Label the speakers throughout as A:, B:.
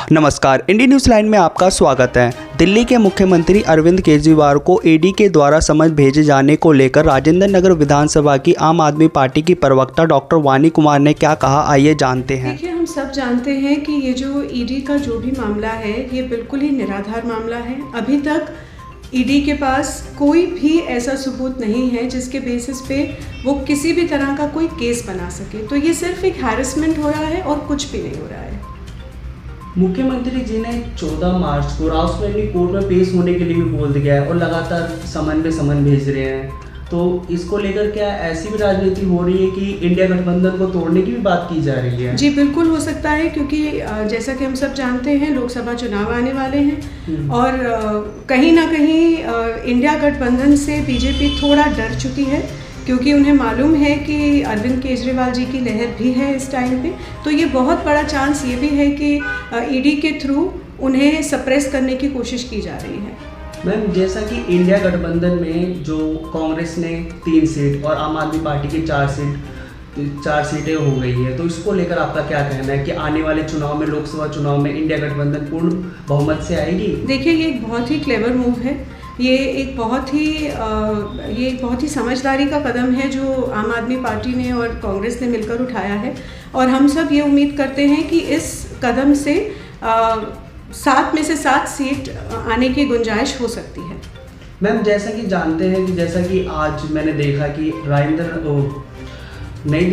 A: नमस्कार, India news line में आपका स्वागत है। दिल्ली के मुख्यमंत्री अरविंद केजरीवाल को ईडी के द्वारा समन भेजे जाने को लेकर राजेंद्र नगर विधानसभा की आम आदमी पार्टी की प्रवक्ता डॉक्टर वानी कुमार ने क्या कहा, आइए जानते हैं।
B: देखिए, हम सब जानते हैं कि ये जो ईडी का जो भी मामला है ये बिल्कुल ही निराधार मामला है। अभी तक ईडी के पास कोई भी ऐसा सबूत नहीं है जिसके बेसिस पे वो किसी भी तरह का कोई केस बना सके। तो ये सिर्फ एक हैरेसमेंट हो रहा है और कुछ भी नहीं हो रहा है।
A: मुख्यमंत्री जी ने 14 मार्च को राउसमेंडी कोर्ट में पेश होने के लिए भी बोल दिया है और लगातार समन पे समन भेज रहे हैं। तो इसको लेकर क्या ऐसी भी राजनीति हो रही है कि इंडिया गठबंधन को तोड़ने की भी बात की जा रही है?
B: जी बिल्कुल हो सकता है, क्योंकि जैसा कि हम सब जानते हैं लोकसभा चुनाव आने वाले हैं और कहीं ना कहीं इंडिया गठबंधन से बीजेपी थोड़ा डर चुकी है, क्योंकि उन्हें मालूम है कि अरविंद केजरीवाल जी की लहर भी है इस टाइम पे। तो ये बहुत बड़ा चांस ये भी है कि ईडी के थ्रू उन्हें सप्रेस करने की कोशिश की जा रही है।
A: मैम, जैसा कि इंडिया गठबंधन में जो कांग्रेस ने 3 सीट और आम आदमी पार्टी की 4 सीटें हो गई है, तो इसको लेकर आपका क्या कहना है कि आने वाले चुनाव में, लोकसभा चुनाव में इंडिया गठबंधन पूर्ण बहुमत से आएगी?
B: देखिए, ये एक बहुत ही क्लेवर मूव है। ये एक बहुत ही समझदारी का कदम है जो आम आदमी पार्टी ने और कांग्रेस ने मिलकर उठाया है, और हम सब ये उम्मीद करते हैं कि इस कदम से 7 में से 7 सीट आने की गुंजाइश हो सकती है।
A: मैम, जैसा कि जानते हैं कि जैसा कि आज मैंने देखा कि नई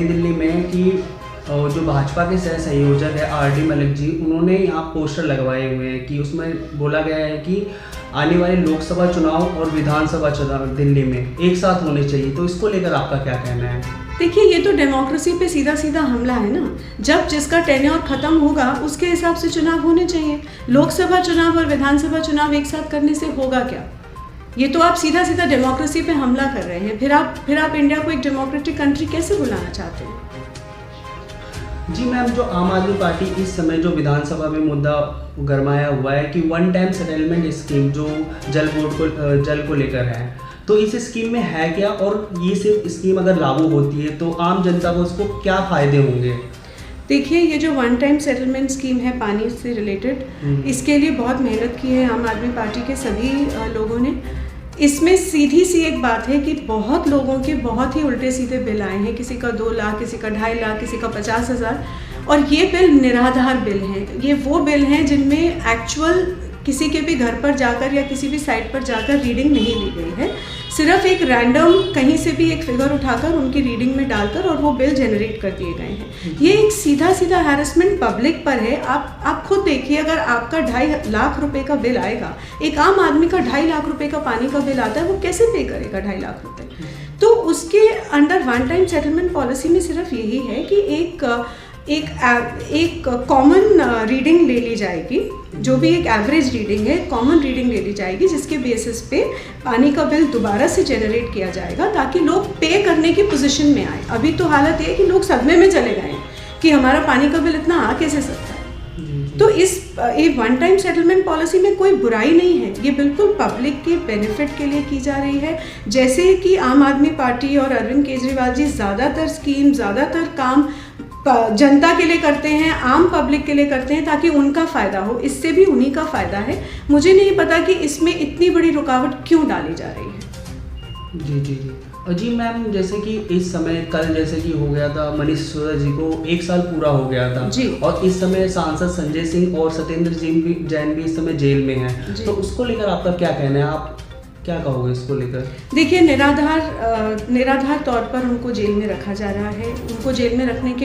A: दिल्ली में कि जो भाजपा के सह संयोजक है आर.डी. मलिक जी, उन्होंने यहाँ पोस्टर लगवाए हुए हैं कि उसमें बोला गया है कि आने वाले लोकसभा चुनाव और विधानसभा चुनाव दिल्ली में एक साथ होने चाहिए। तो इसको लेकर आपका क्या कहना है?
B: देखिए, ये तो डेमोक्रेसी पे सीधा सीधा हमला है ना। जब जिसका टेन्योर खत्म होगा उसके हिसाब से चुनाव होने चाहिए। लोकसभा चुनाव और विधानसभा चुनाव एक साथ करने से होगा क्या? ये तो आप सीधा सीधा डेमोक्रेसी पे हमला कर रहे हैं। फिर आप इंडिया को एक डेमोक्रेटिक कंट्री कैसे बुलाना चाहते हैं?
A: जी मैम, जो आम आदमी पार्टी इस समय जो विधानसभा में मुद्दा गरमाया हुआ है कि वन टाइम सेटलमेंट स्कीम जो जल को लेकर है, तो इस स्कीम में है क्या, और ये सिर्फ स्कीम अगर लागू होती है तो आम जनता को उसको क्या फ़ायदे होंगे?
B: देखिए, ये जो वन टाइम सेटलमेंट स्कीम है पानी से रिलेटेड, इसके लिए बहुत मेहनत की है आम आदमी पार्टी के सभी लोगों ने। इसमें सीधी सी एक बात है कि बहुत लोगों के बहुत ही उल्टे सीधे बिल आए हैं। किसी का 2 लाख, किसी का 2.5 लाख, किसी का 50,000, और ये बिल निराधार बिल हैं। ये वो बिल हैं जिनमें एक्चुअल किसी के भी घर पर जाकर या किसी भी साइट पर जाकर रीडिंग नहीं ली गई है। सिर्फ एक रैंडम कहीं से भी एक फिगर उठाकर उनकी रीडिंग में डालकर और वो बिल जनरेट कर दिए गए हैं। ये एक सीधा सीधा हैरेसमेंट पब्लिक पर है। आप खुद देखिए, अगर आपका 2.5 लाख रुपए का बिल आएगा, एक आम आदमी का 2.5 लाख रुपए का पानी का बिल आता है, वो कैसे पे करेगा 2.5 लाख रुपए? तो उसके under one time settlement policy में सिर्फ यही है कि एक कॉमन रीडिंग ले ली जाएगी, जो भी एक एवरेज रीडिंग है, कॉमन रीडिंग ले ली जाएगी, जिसके बेसिस पे पानी का बिल दोबारा से जनरेट किया जाएगा ताकि लोग पे करने की पोजीशन में आए। अभी तो हालत ये है कि लोग सदमे में चले गए हैं कि हमारा पानी का बिल इतना आ कैसे सकता है। तो इस वन टाइम सेटलमेंट पॉलिसी में कोई बुराई नहीं है। ये बिल्कुल पब्लिक के बेनिफिट के लिए की जा रही है। जैसे कि आम आदमी पार्टी और अरविंद केजरीवाल जी ज़्यादातर स्कीम, ज़्यादातर काम जनता के लिए करते हैं, आम पब्लिक के लिए करते हैं ताकि उनका फ़ायदा हो। इससे भी उन्हीं का फ़ायदा है। मुझे नहीं पता कि इसमें इतनी बड़ी रुकावट क्यों डाली जा रही है।
A: जी मैम, जैसे कि इस समय कल जैसे कि हो गया था, मनीष सिसोदिया जी को 1 साल पूरा हो गया था जी, और इस समय सांसद संजय सिंह और सत्येंद्र जैन भी इस समय जेल में हैं। तो उसको लेकर आपका क्या कहना है? आप क्या कहोगे इसको लेकर?
B: देखिए, निराधार तौर पर उनको जेल में रखा जा रहा है। उनको जेल में रखने के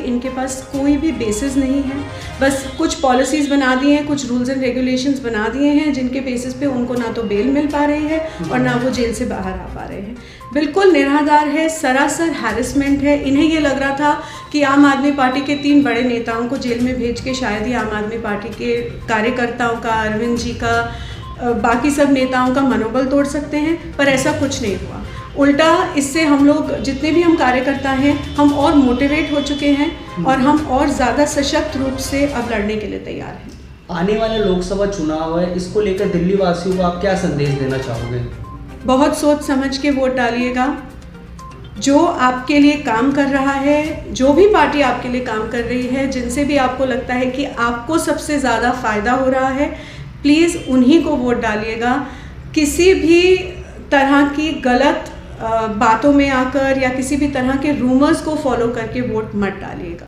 B: इनके पास कोई भी बेसिस नहीं है। बस कुछ पॉलिसीज़ बना दी हैं, कुछ रूल्स एंड रेगुलेशंस बना दिए हैं जिनके बेसिस पे उनको ना तो बेल मिल पा रही है और ना वो जेल से बाहर आ पा रहे हैं। बिल्कुल निराधार है, सरासर हैरेसमेंट है। इन्हें ये लग रहा था कि आम आदमी पार्टी के 3 बड़े नेताओं को जेल में भेज के शायद ही आम आदमी पार्टी के कार्यकर्ताओं का, अरविंद जी का, बाकी सब नेताओं का मनोबल तोड़ सकते हैं, पर ऐसा कुछ नहीं हुआ। उल्टा इससे हम लोग, जितने भी हम कार्यकर्ता हैं, हम और मोटिवेट हो चुके हैं और हम और ज़्यादा सशक्त रूप से अब लड़ने के लिए तैयार हैं।
A: आने वाले लोकसभा चुनाव है, इसको लेकर दिल्ली वासियों को आप क्या संदेश देना चाहोगे?
B: बहुत सोच समझ के वोट डालिएगा। जो आपके लिए काम कर रहा है, जो भी पार्टी आपके लिए काम कर रही है, जिनसे भी आपको लगता है कि आपको सबसे ज़्यादा फ़ायदा हो रहा है, प्लीज़ उन्हीं को वोट डालिएगा। किसी भी तरह की गलत बातों में आकर या किसी भी तरह के रूमर्स को फॉलो करके वोट मत डालिएगा।